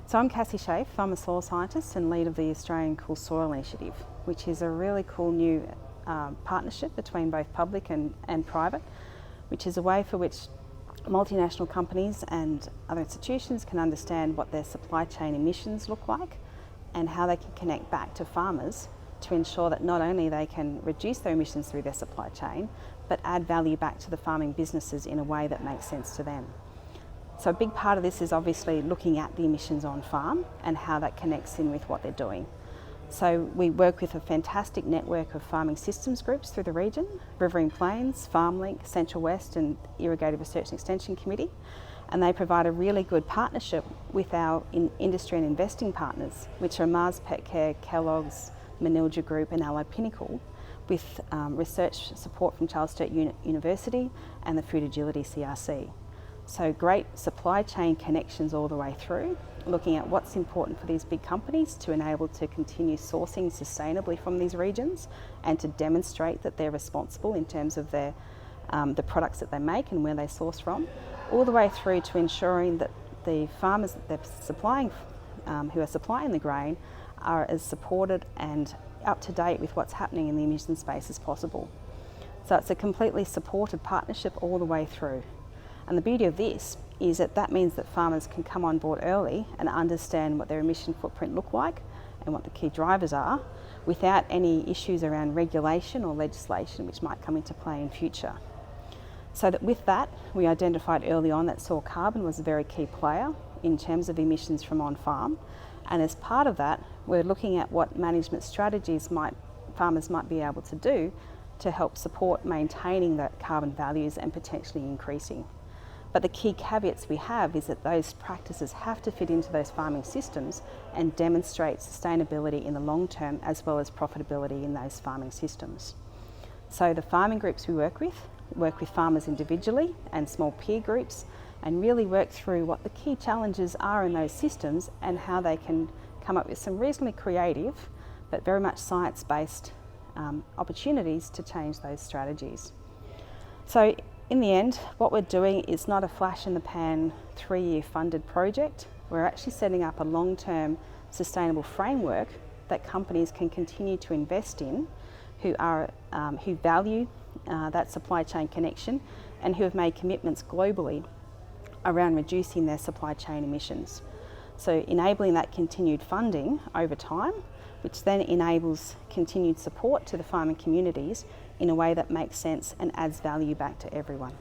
So I'm Cassie Schaaf, I'm a soil scientist and lead of the Australian Cool Soil Initiative, which is a really cool new partnership between both public and private, which is a way for which multinational companies and other institutions can understand what their supply chain emissions look like and how they can connect back to farmers to ensure that not only they can reduce their emissions through their supply chain, but add value back to the farming businesses in a way that makes sense to them. So a big part of this is obviously looking at the emissions on farm and how that connects in with what they're doing. So we work with a fantastic network of farming systems groups through the region, Riverine Plains, FarmLink, Central West and Irrigated Research and Extension Committee, and they provide a really good partnership with our industry and investing partners, which are Mars Petcare, Kellogg's, Manilja Group and Allied Pinnacle, with research support from Charles Sturt University and the Food Agility CRC. So great supply chain connections all the way through, looking at what's important for these big companies to enable to continue sourcing sustainably from these regions and to demonstrate that they're responsible in terms of their, the products that they make and where they source from, all the way through to ensuring that the farmers that they're supplying, who are supplying the grain, are as supported and up to date with what's happening in the emission space as possible. So it's a completely supported partnership all the way through. And the beauty of this is that that means that farmers can come on board early and understand what their emission footprint look like and what the key drivers are without any issues around regulation or legislation which might come into play in future. So that with that, we identified early on that soil carbon was a very key player in terms of emissions from on-farm. And as part of that, we're looking at what management strategies farmers might be able to do to help support maintaining that carbon values and potentially increasing. But the key caveats we have is that those practices have to fit into those farming systems and demonstrate sustainability in the long term as well as profitability in those farming systems. So the farming groups we work with farmers individually and small peer groups and really work through what the key challenges are in those systems and how they can come up with some reasonably creative but very much science-based opportunities to change those strategies. So in the end, what we're doing is not a flash in the pan 3-year funded project. We're actually setting up a long-term sustainable framework that companies can continue to invest in who value that supply chain connection and who have made commitments globally around reducing their supply chain emissions. So enabling that continued funding over time, which then enables continued support to the farming communities in a way that makes sense and adds value back to everyone.